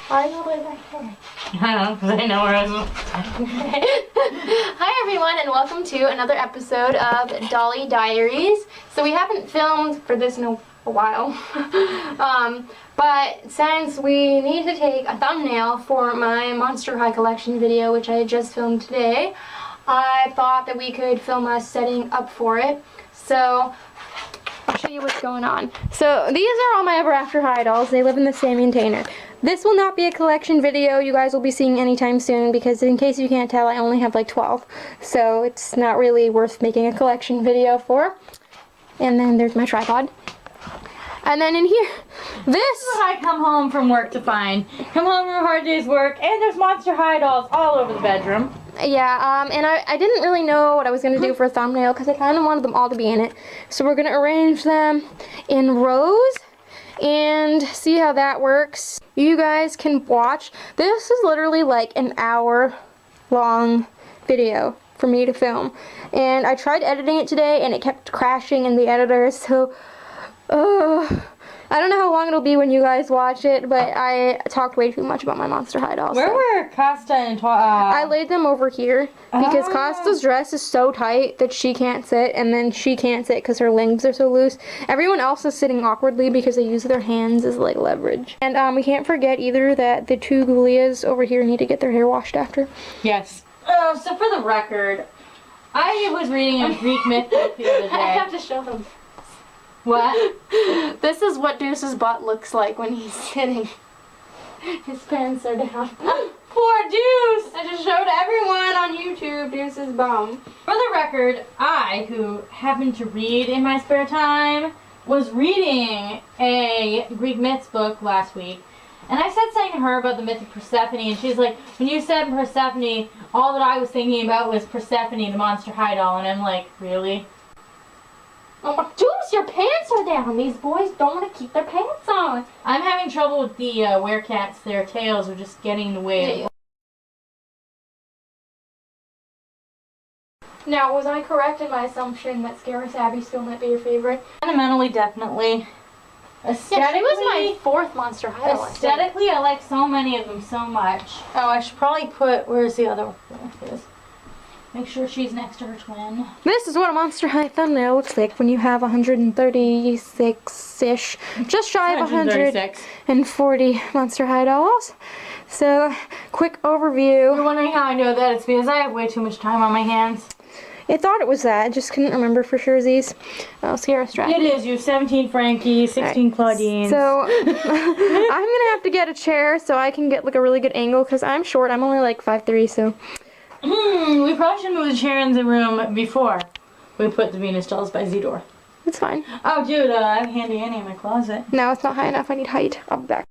Why all the way back here? I don't know, because I know where I was. Hi everyone, and welcome to another episode of Dolly Diaries. So we haven't filmed for this in a while, but since we need to take a thumbnail for my Monster High collection video, which I had just filmed today, I thought that we could film us setting up for it. So I'll show you what's going on. So these are all my Ever After High dolls. They live in the same container. This will not be a collection video you guys will be seeing anytime soon, because in case you can't tell, I only have like 12. So it's not really worth making a collection video for. And then there's my tripod. And then in here, this is what I come home from work to find. Come home from a hard day's work, and there's Monster High dolls all over the bedroom. Yeah, and I didn't really know what I was going to do for a thumbnail, because I kind of wanted them all to be in it. So we're going to arrange them in rows and see how that works. You guys can watch. This is literally like an hour-long video for me to film. And I tried editing it today, and it kept crashing in the editor, so I don't know how long it'll be when you guys watch it, but I talked way too much about my Monster High dolls. Where were Costa and I laid them over here because Costa's dress is so tight that she can't sit, and then she can't sit because her legs are so loose. Everyone else is sitting awkwardly because they use their hands as like leverage. And we can't forget either that the two Ghoulias over here need to get their hair washed after. Yes. Oh, so for the record, I was reading a Greek myth book the other day. I have to show them. What? This is what Deuce's butt looks like when he's sitting. His pants are down. Poor Deuce! I just showed everyone on YouTube Deuce's bum. For the record, I, who happen to read in my spare time, was reading a Greek myths book last week. And I said something to her about the myth of Persephone, and she's like, when you said Persephone, all that I was thinking about was Persephone, the Monster High doll. And I'm like, really? Oh my, Deuce, your pants are down. These boys don't want to keep their pants on. I'm having trouble with the werecats. Their tails are just getting in the way. Yeah. Now, was I correct in my assumption that Scarus Abbey still might be your favorite? Fundamentally, definitely. Aesthetically, yeah, she was my fourth Monster High doll. Aesthetically, I like so many of them so much. Oh, I should probably put, where's the other one? There it is. Make sure she's next to her twin. This is what a Monster High thumbnail looks like when you have 136-ish, just shy of 140 Monster High dolls. So, quick overview. You're wondering how I know that? It's because I have way too much time on my hands. I thought it was that. I just couldn't remember for sure these. Oh, Sierra Strap. It is. You have 17 Frankie, 16 Claudines. So, I'm going to have to get a chair so I can get like a really good angle, because I'm short. I'm only like 5'3", so... we probably should move the chair in the room before we put the Venus dolls by Zedor. It's fine. Oh, dude, I have Handy Annie in my closet. No, it's not high enough. I need height. I'll be back.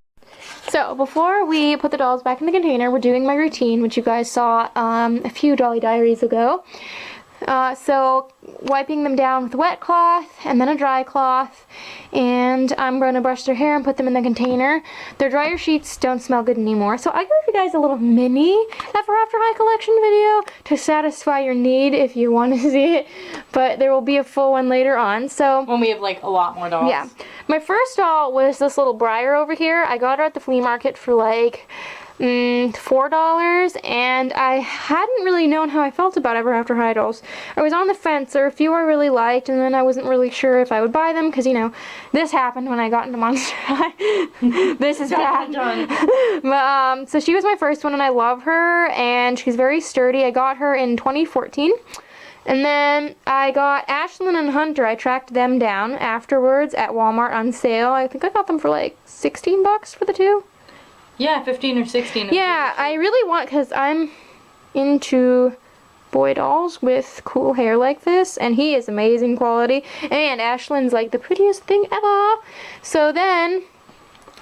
So, before we put the dolls back in the container, we're doing my routine, which you guys saw a few Dolly Diaries ago. So, wiping them down with a wet cloth and then a dry cloth, and I'm going to brush their hair and put them in the container. Their dryer sheets don't smell good anymore, so I gave you guys a little mini Ever After High collection video to satisfy your need if you want to see it, but there will be a full one later on. So when we have like a lot more dolls. Yeah. My first doll was this little Briar over here. I got her at the flea market for like $4, and I hadn't really known how I felt about Ever After High dolls. I was on the fence. There were a few I really liked, and then I wasn't really sure if I would buy them, because, you know, this happened when I got into Monster High. This is bad. But, so she was my first one, and I love her, and she's very sturdy. I got her in 2014. And then I got Ashlyn and Hunter. I tracked them down afterwards at Walmart on sale. I think I got them for like $16 for the two. Yeah, 15 or 16. Yeah, I really want, because I'm into boy dolls with cool hair like this, and he is amazing quality, and Ashlyn's like the prettiest thing ever. So then,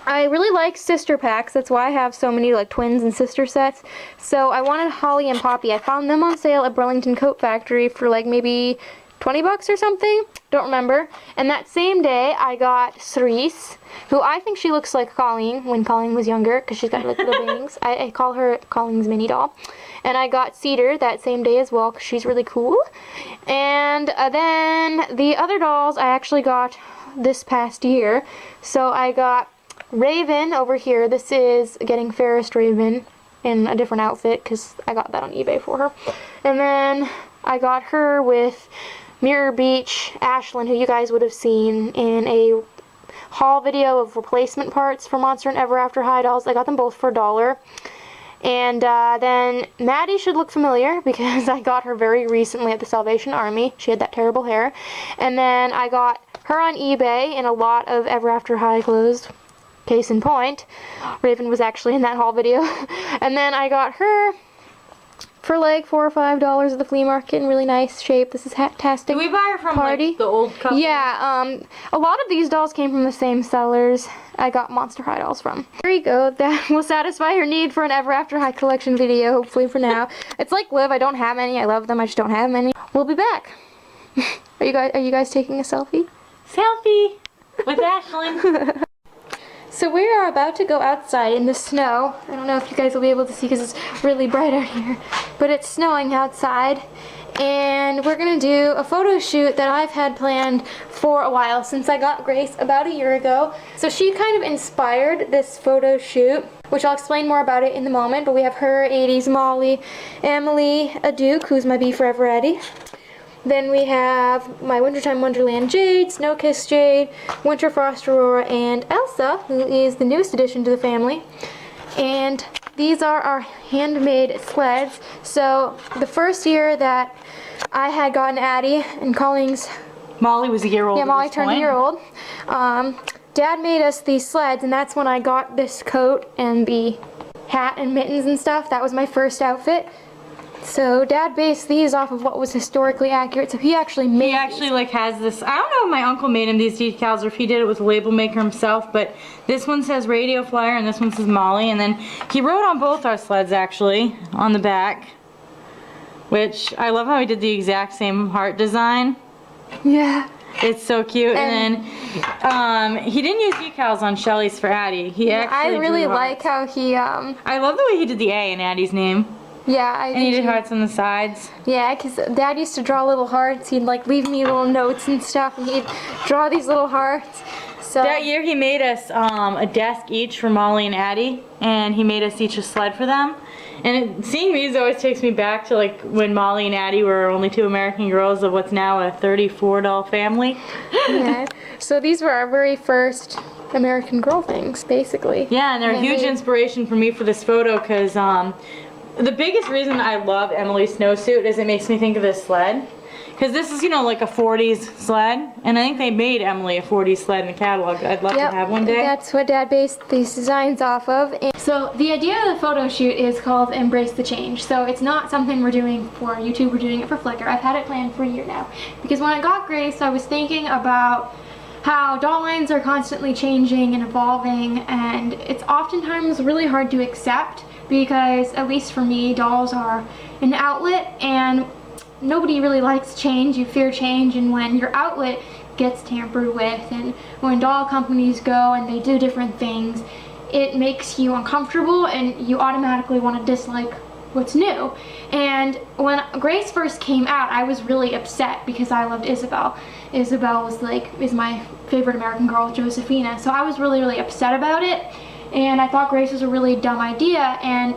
I really like sister packs. That's why I have so many like twins and sister sets. So I wanted Holly and Poppy. I found them on sale at Burlington Coat Factory for like maybe $20 or something, don't remember. And that same day, I got Cerise, who I think she looks like Colleen when Colleen was younger, because she's got like little bangs. I call her Colleen's mini doll. And I got Cedar that same day as well, because she's really cool. And then the other dolls I actually got this past year. So I got Raven over here. This is Getting Fairest Raven in a different outfit because I got that on eBay for her. And then I got her with Mirror Beach Ashlyn, who you guys would have seen in a haul video of replacement parts for Monster and Ever After High dolls. I got them both for $1. And then Maddie should look familiar because I got her very recently at the Salvation Army. She had that terrible hair. And then I got her on eBay in a lot of Ever After High clothes. Case in point, Raven was actually in that haul video. And then I got her for like $4 or $5 at the flea market in really nice shape. This is fantastic. Did we buy her from Party. like the old couple? Yeah, a lot of these dolls came from the same sellers I got Monster High dolls from. There you go. That will satisfy your need for an Ever After High collection video, hopefully for now. It's like Liv, I don't have any. I love them, I just don't have many. We'll be back. Are you guys taking a selfie? Selfie with Ashlyn. So we are about to go outside in the snow. I don't know if you guys will be able to see because it's really bright out here, but it's snowing outside. And we're gonna do a photo shoot that I've had planned for a while, since I got Grace about a year ago. So she kind of inspired this photo shoot, which I'll explain more about it in the moment. But we have her, 80s Molly, Emily, a Duke, who's my Be Forever Eddie. Then we have my Wintertime Wonderland Jade, Snowkiss Jade, Winter Frost Aurora, and Elsa, who is the newest addition to the family. And these are our handmade sleds. So the first year that I had gotten Addie and Colleen's... Molly was a year old. Yeah, Molly turned a year old. Dad made us these sleds, and that's when I got this coat and the hat and mittens and stuff. That was my first outfit. So Dad based these off of what was historically accurate, so he actually made He actually like has this, I don't know if my uncle made him these decals or if he did it with a label maker himself, but this one says Radio Flyer and this one says Molly, and then he wrote on both our sleds actually, on the back, which I love how he did the exact same heart design. Yeah. It's so cute. And then he didn't use decals on Shelly's for Addie. He actually I really drew like hearts. how he I love the way he did the A in Addie's name. yeah, And he did hearts on the sides. Yeah, because Dad used to draw little hearts. He'd like leave me little notes and stuff, and he'd draw these little hearts. So That year he made us a desk each for Molly and Addie, and he made us each a sled for them. And seeing these always takes me back to like when Molly and Addie were only two American girls of what's now a 34 doll family. yeah. So these were our very first American Girl things, basically. Yeah, and they're a huge inspiration for me for this photo because the biggest reason I love Emily's snowsuit is it makes me think of this sled. Because this is, you know, like a 40s sled. And I think they made Emily a 40s sled in the catalog. I'd love to have one day. That's what Dad based these designs off of. And so the idea of the photo shoot is called Embrace the Change. So it's not something we're doing for YouTube, we're doing it for Flickr. I've had it planned for a year now. Because when I got Grace, I was thinking about how doll lines are constantly changing and evolving, and it's oftentimes really hard to accept because, at least for me, dolls are an outlet and nobody really likes change. You fear change, and when your outlet gets tampered with and when doll companies go and they do different things, it makes you uncomfortable and you automatically want to dislike what's new. And when Grace first came out, I was really upset because I loved Isabel. Isabel is my favorite American Girl, Josephina. So I was really upset about it, and I thought Grace was a really dumb idea. And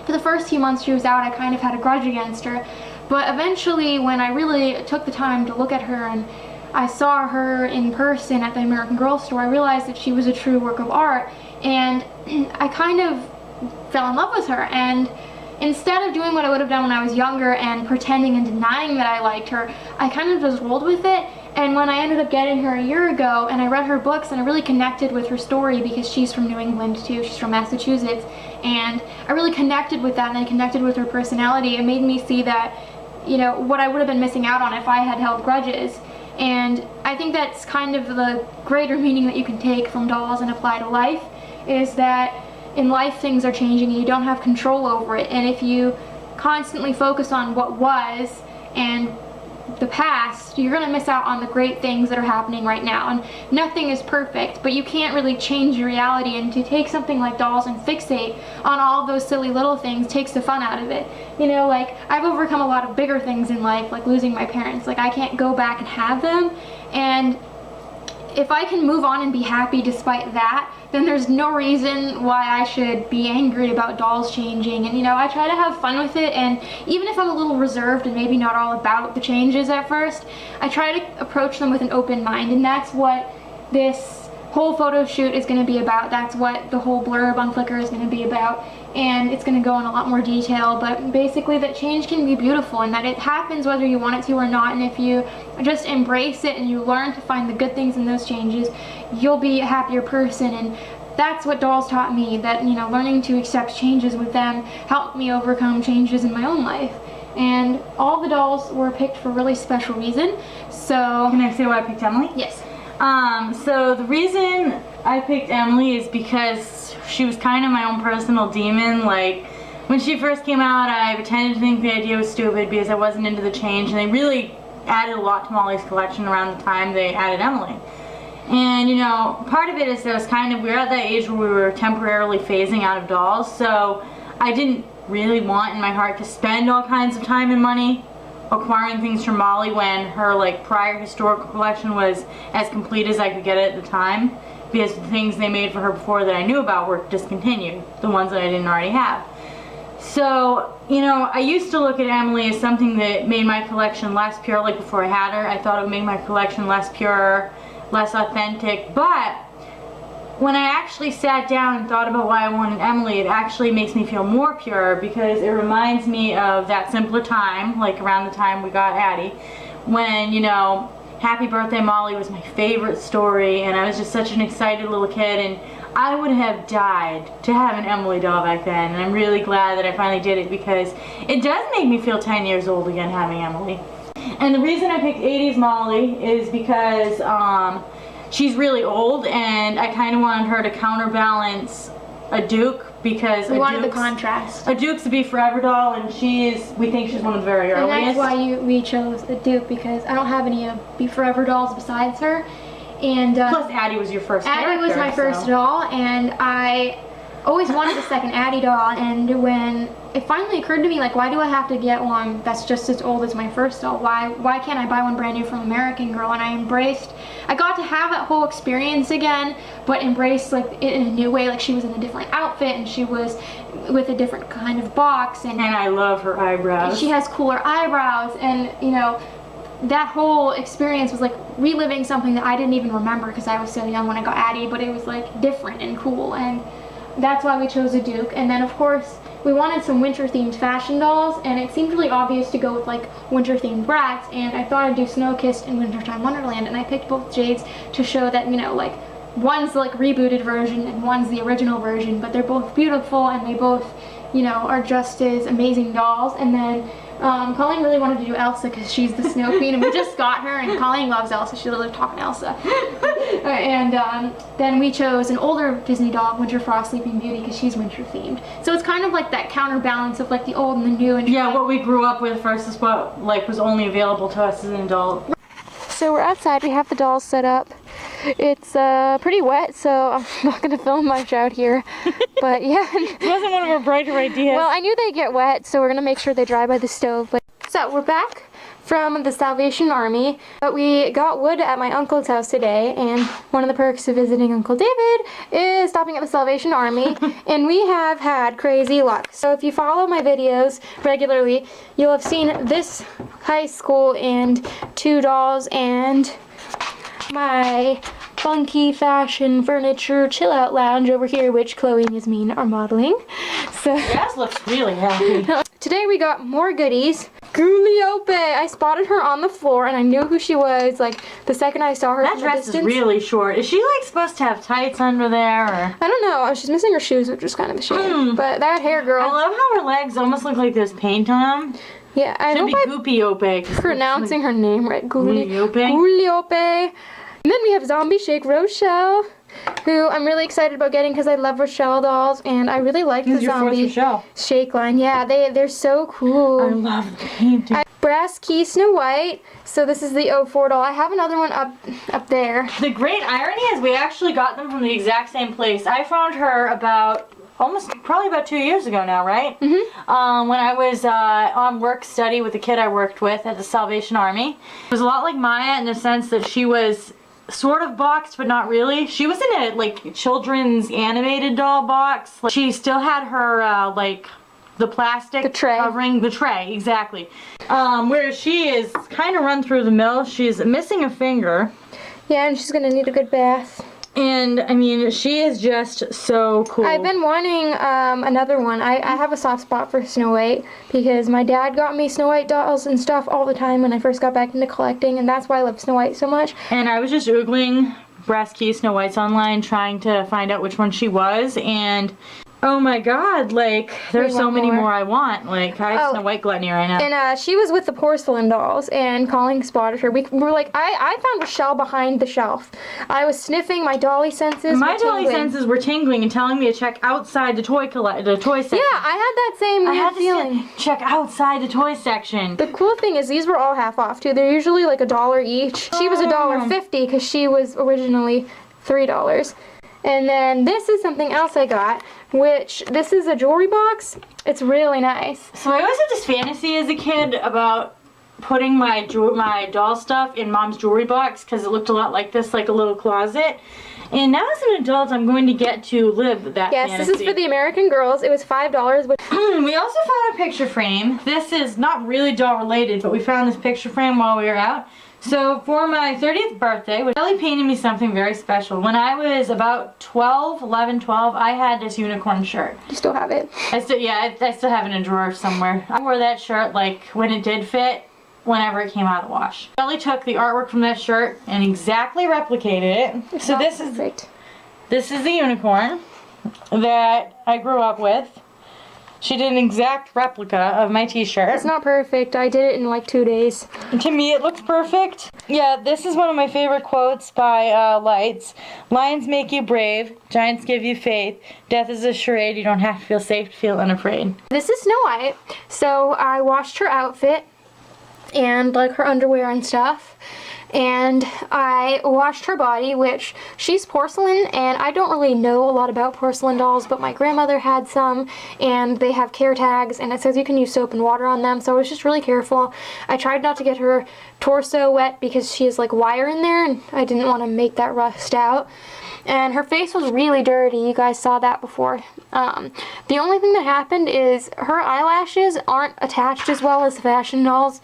for the first few months she was out, I kind of had a grudge against her. But eventually, when I really took the time to look at her and I saw her in person at the American Girl store, I realized that she was a true work of art, and I kind of fell in love with her. And instead of doing what I would have done when I was younger and pretending and denying that I liked her, I kind of just rolled with it. And when I ended up getting her a year ago and I read her books and I really connected with her story, because she's from New England too, she's from Massachusetts, and I really connected with that and I connected with her personality. It made me see that, you know, what I would have been missing out on if I had held grudges. And I think that's kind of the greater meaning that you can take from dolls and apply to life, is that in life things are changing and you don't have control over it. And if you constantly focus on what was and the past, you're going to miss out on the great things that are happening right now. And nothing is perfect, but you can't really change your reality, and to take something like dolls and fixate on all those silly little things takes the fun out of it. You know, like, I've overcome a lot of bigger things in life, like losing my parents. Like, I can't go back and have them, and if I can move on and be happy despite that, then there's no reason why I should be angry about dolls changing. And I try to have fun with it, and even if I'm a little reserved and maybe not all about the changes at first, I try to approach them with an open mind, and that's what this whole photo shoot is going to be about. That's what the whole blurb on Flickr is going to be about, and it's going to go in a lot more detail, but basically that change can be beautiful and that it happens whether you want it to or not, and if you just embrace it and you learn to find the good things in those changes, you'll be a happier person. And that's what dolls taught me, that learning to accept changes with them helped me overcome changes in my own life. And all the dolls were picked for a really special reason. So can I say why I picked Emily? Yes. So the reason I picked Emily is because she was kind of my own personal demon. Like, when she first came out, I pretended to think the idea was stupid because I wasn't into the change, and they really added a lot to Molly's collection around the time they added Emily. And part of it is that we were at that age where we were temporarily phasing out of dolls, so I didn't really want in my heart to spend all kinds of time and money acquiring things from Molly when her prior historical collection was as complete as I could get it at the time, because the things they made for her before that I knew about were discontinued, the ones that I didn't already have. So, I used to look at Emily as something that made my collection less pure. Like before I had her, I thought it would make my collection less pure, less authentic, but when I actually sat down and thought about why I wanted Emily, it actually makes me feel more pure, because it reminds me of that simpler time, like around the time we got Addie, when, Happy Birthday Molly was my favorite story, and I was just such an excited little kid, and I would have died to have an Emily doll back then, and I'm really glad that I finally did it, because it does make me feel 10 years old again having Emily. And the reason I picked 80s Molly is because, she's really old, and I kind of wanted her to counterbalance a Duke, because we wanted the contrast. A Duke's a Be Forever doll, and we think she's one of the very earliest. And that's why we chose the Duke, because I don't have any Be Forever dolls besides her. And plus Addie was your first character. Addie was my first doll, and I always wanted a second Addie doll, and when it finally occurred to me, why do I have to get one that's just as old as my first doll? Why can't I buy one brand new from American Girl? And I got to have that whole experience again, but embraced it in a new way. She was in a different outfit, and she was with a different kind of box, and I love her eyebrows. She has cooler eyebrows, and that whole experience was reliving something that I didn't even remember because I was so young when I got Addie, but it was different and cool, and that's why we chose a Duke. And then of course we wanted some winter themed fashion dolls, and it seemed really obvious to go with winter themed brats, and I thought I'd do Snow Kissed and Wintertime Wonderland, and I picked both Jades to show that one's the rebooted version and one's the original version, but they're both beautiful, and they both are just as amazing dolls. And then Colleen really wanted to do Elsa because she's the Snow Queen, and we just got her, and Colleen loves Elsa. She lived talking Elsa. And then we chose an older Disney doll, Winter Frost Sleeping Beauty, because she's winter themed. So it's kind of that counterbalance of the old and the new. And yeah, what we grew up with versus what was only available to us as an adult. So we're outside. We have the dolls set up. It's pretty wet, so I'm not going to film much out here. But yeah. It wasn't one of our brighter ideas. Well, I knew they'd get wet, so we're going to make sure they dry by the stove. But so we're back from the Salvation Army. But we got wood at my uncle's house today, and one of the perks of visiting Uncle David is stopping at the Salvation Army, and we have had crazy luck. So if you follow my videos regularly, you'll have seen this high school and 2 dolls and my funky fashion furniture chill out lounge over here, which Chloe and Yasmin are modeling. So Yas looks really happy. Today we got more goodies. Guliope! I spotted her on the floor, and I knew who she was the second I saw her that from dress a distance. Is really short. Is she supposed to have tights under there, or? I don't know. She's missing her shoes, which is kind of a shame. But that hair, girl. I love how her legs almost look like there's paint on them. Yeah, I should hope be I'm Goopiope. pronouncing her name right. Guliope. Guliope. And then we have Zombie Shake Rochelle, who I'm really excited about getting because I love Rochelle dolls, and I really like the Zombie Shake line. Yeah, they're so cool. I love the painting. Brass Key Snow White. So this is the 04 doll. I have another one up there. The great irony is we actually got them from the exact same place. I found her probably about 2 years ago now, right? Mm-hmm. When I was on work study with the kid I worked with at the Salvation Army. It was a lot like Maya in the sense that she was sort of boxed, but not really. She was in a like children's animated doll box. Like, she still had her like the plastic covering the tray, exactly. Whereas she is kind of run through the mill. She's missing a finger. Yeah, and she's gonna need a good bath. And I mean, she is just so cool. I've been wanting another one. I have a soft spot for Snow White because my dad got me Snow White dolls and stuff all the time when I first got back into collecting, and that's why I love Snow White so much. And I was just Googling breast key Snow Whites online trying to find out which one she was, and oh my god, like, there's so many more I want. Like, I have Snow White gluttony right now. And she was with the porcelain dolls, and Colleen spotted her. We were like, I found Rochelle behind the shelf. I was sniffing, my dolly senses My dolly senses were tingling and telling me to check outside the toy section. Yeah, I had that same feeling. Check outside the toy section. The cool thing is these were all half off, too. They're usually like $1 each. She was $1.50 because she was originally $3. And then this is something else I got, which this is a jewelry box. It's really nice. So I always had this fantasy as a kid about putting my doll stuff in Mom's jewelry box because it looked a lot like this, like a little closet. And now as an adult, I'm going to get to live that fantasy. Yes, this is for the American girls. It was $5. But we also found a picture frame. This is not really doll related, but we found this picture frame while we were out. So for my 30th birthday, Dolly painted me something very special. When I was about 12, I had this unicorn shirt. You still have it? I still have it in a drawer somewhere. I wore that shirt like when it did fit, whenever it came out of the wash. Dolly took the artwork from that shirt and exactly replicated it. So this is the unicorn that I grew up with. She did an exact replica of my t-shirt. It's not perfect. I did it in like 2 days. And to me, it looks perfect. Yeah, this is one of my favorite quotes by Lights. Lions make you brave. Giants give you faith. Death is a charade. You don't have to feel safe to feel unafraid. This is Snow White. So I washed her outfit and like her underwear and stuff. And I washed her body, which she's porcelain, and I don't really know a lot about porcelain dolls, but my grandmother had some, and they have care tags, and it says you can use soap and water on them, so I was just really careful. I tried not to get her torso wet because she has like wire in there, and I didn't want to make that rust out. And her face was really dirty. You guys saw that before. The only thing that happened is her eyelashes aren't attached as well as the fashion dolls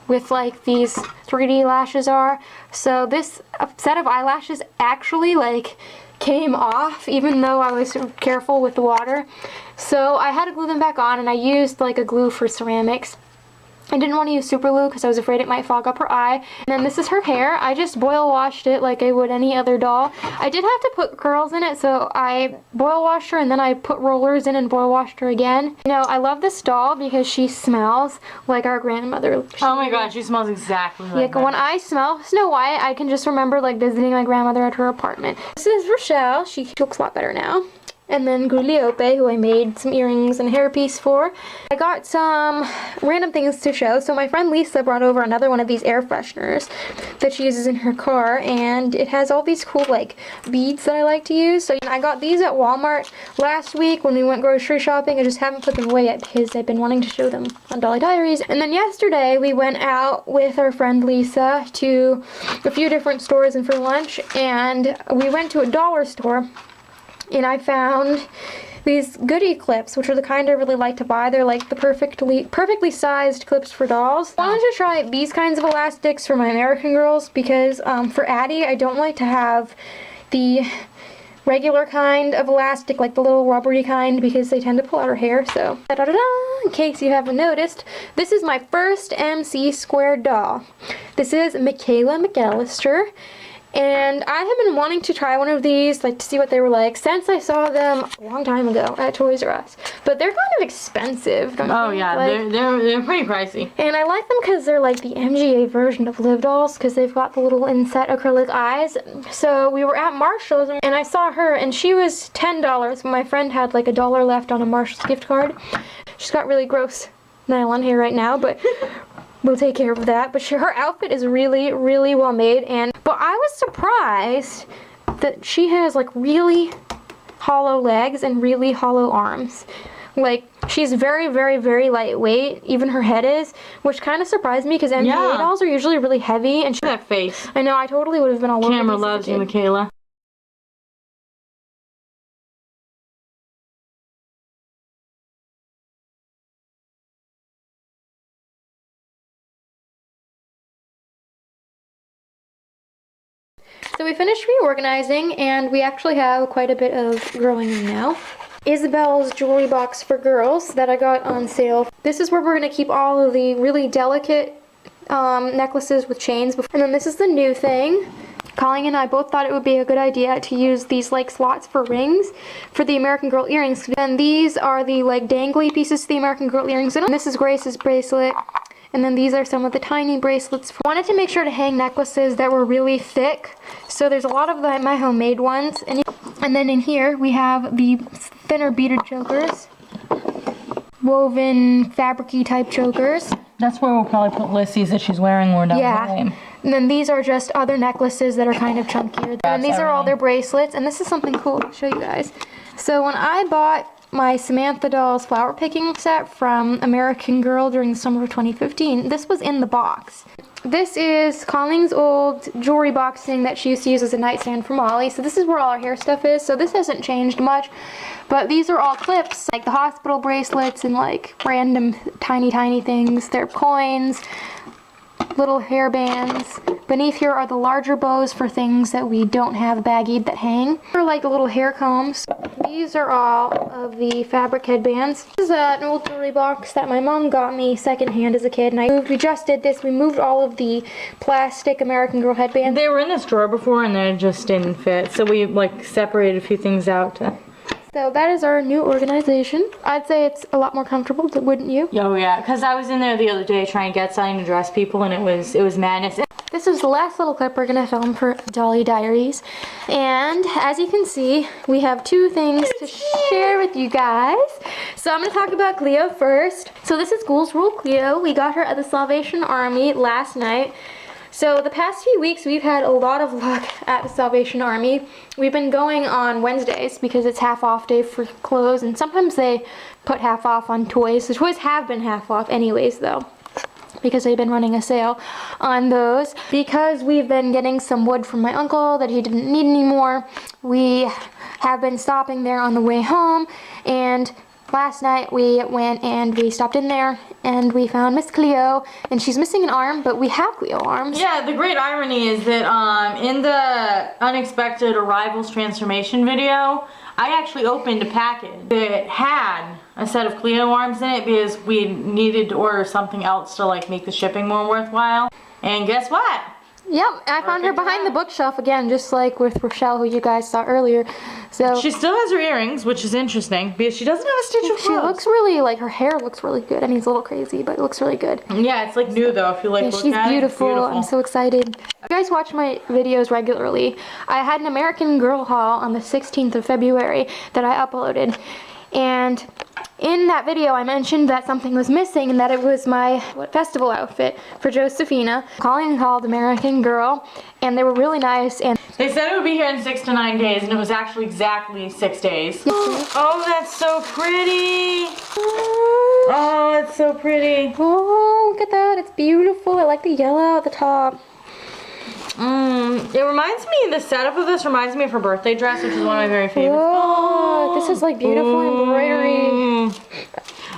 with like these 3D lashes are. So this set of eyelashes actually like came off even though I was careful with the water. So I had to glue them back on, and I used like a glue for ceramics. I didn't want to use super glue because I was afraid it might fog up her eye. And then this is her hair. I just boil washed it like I would any other doll. I did have to put curls in it, so I boil washed her and then I put rollers in and boil washed her again. You know, I love this doll because she smells like our grandmother. Oh my god, she smells exactly like that. When I smell Snow White, I can just remember like visiting my grandmother at her apartment. This is Rochelle. She looks a lot better now. And then Gugliope, who I made some earrings and a hairpiece for. I got some random things to show. So my friend Lisa brought over another one of these air fresheners that she uses in her car, and it has all these cool like beads that I like to use. So I got these at Walmart last week when we went grocery shopping. I just haven't put them away yet because I've been wanting to show them on Dolly Diaries. And then yesterday we went out with our friend Lisa to a few different stores and for lunch, and we went to a dollar store. And I found these goodie clips, which are the kind I really like to buy. They're like the perfectly sized clips for dolls. I wanted to try these kinds of elastics for my American girls because for Addie, I don't like to have the regular kind of elastic, like the little rubbery kind, because they tend to pull out her hair. So, in case you haven't noticed, this is my first MC squared doll. This is Michaela McAllister. And I have been wanting to try one of these, like to see what they were like, since I saw them a long time ago at Toys R Us. But they're kind of expensive, don't you think? Yeah, like, they're pretty pricey. And I like them because they're like the MGA version of Live dolls, because they've got the little inset acrylic eyes. So we were at Marshall's, and I saw her, and she was $10. My friend had like $1 left on a Marshall's gift card. She's got really gross nylon hair right now, but we'll take care of that. But her outfit is really, really well made. But I was surprised that she has like really hollow legs and really hollow arms. Like, she's very, very, very lightweight. Even her head is, which kind of surprised me because NBA dolls are usually really heavy. And that face. I know, I totally would have been all over. Camera loves you, Michaela. So we finished reorganizing, and we actually have quite a bit of growing in now. Isabel's jewelry box for girls that I got on sale. This is where we're going to keep all of the really delicate necklaces with chains. And then this is the new thing. Colleen and I both thought it would be a good idea to use these like slots for rings for the American Girl earrings. And these are the like dangly pieces to the American Girl earrings. And this is Grace's bracelet. And then these are some of the tiny bracelets. I wanted to make sure to hang necklaces that were really thick. So there's a lot of my homemade ones. And then in here we have the thinner beaded chokers. Woven fabric-y type chokers. That's where we'll probably put Lissy's that she's wearing more down the lane. And then these are just other necklaces that are kind of chunkier. And these are all their bracelets. And this is something cool to show you guys. So when I bought my Samantha Dolls flower picking set from American Girl during the summer of 2015, this was in the box. This is Colleen's old jewelry boxing that she used to use as a nightstand for Molly. So this is where all our hair stuff is. So this hasn't changed much, but these are all clips, like the hospital bracelets and like random tiny things. They're coins, little hair bands. Beneath here are the larger bows for things that we don't have baggied that hang. They're like the little hair combs. These are all of the fabric headbands. This is an old jewelry box that my mom got me secondhand as a kid, and we just did this. We moved all of the plastic American Girl headbands. They were in this drawer before and they just didn't fit, so we like separated a few things out to... So that is our new organization. I'd say it's a lot more comfortable, wouldn't you? Oh yeah, because I was in there the other day trying to get something to dress people, and it was madness. This is the last little clip we're gonna film for Dolly Diaries. And as you can see, we have two things to share with you guys. So I'm gonna talk about Cleo first. So this is Ghouls Rule Cleo. We got her at the Salvation Army last night. So the past few weeks we've had a lot of luck at the Salvation Army. We've been going on Wednesdays because it's half off day for clothes, and sometimes they put half off on toys. The toys have been half off anyways though, because they've been running a sale on those. Because we've been getting some wood from my uncle that he didn't need anymore, we have been stopping there on the way home, and last night we went and we stopped in there and we found Miss Cleo, and she's missing an arm, but we have Cleo arms. Yeah, the great irony is that in the Unexpected Arrivals transformation video, I actually opened a package that had a set of Cleo arms in it because we needed to order something else to like make the shipping more worthwhile. And guess what? Yep, I found her behind the bookshelf again, just like with Rochelle, who you guys saw earlier. So she still has her earrings, which is interesting because she doesn't have a stitch of clothes. She looks really, like, her hair looks really good. I mean, it's a little crazy, but it looks really good. Yeah, it's like new though, if you like looking at it. She's beautiful. I'm so excited. You guys watch my videos regularly. I had an American Girl haul on the 16th of February that I uploaded. And in that video, I mentioned that something was missing and that it was my festival outfit for Josephina. Colleen called American Girl, and they were really nice. And they said it would be here in 6 to 9 days, and it was actually exactly 6 days. Oh, that's so pretty. Oh, it's so pretty. Oh, look at that. It's beautiful. I like the yellow at the top. It reminds me, the setup of this reminds me of her birthday dress, which is one of my very favorites. Oh, this is like beautiful embroidery.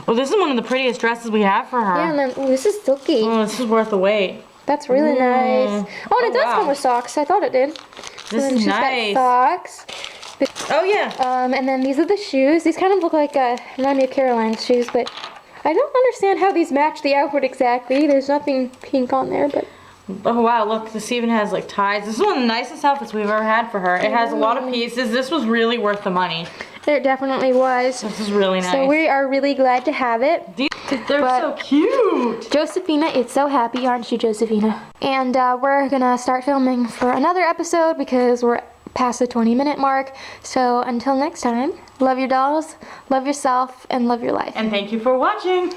Well, this is one of the prettiest dresses we have for her. Yeah, and then this is silky. Oh, this is worth the wait. That's really nice. Oh, and it does come with socks. I thought it did. This is nice. Got socks. Oh yeah. And then these are the shoes. These kind of look like remind me of Caroline's shoes, but I don't understand how these match the outfit exactly. There's nothing pink on there, but. Oh wow, look, this even has like ties. This is one of the nicest outfits we've ever had for her. It has a lot of pieces. This was really worth the money. It definitely was. This is really nice. So we are really glad to have it. They're so cute. Josephina is so happy, aren't you, Josephina? And we're gonna start filming for another episode because we're past the 20-minute mark. So until next time, love your dolls, love yourself, and love your life. And thank you for watching.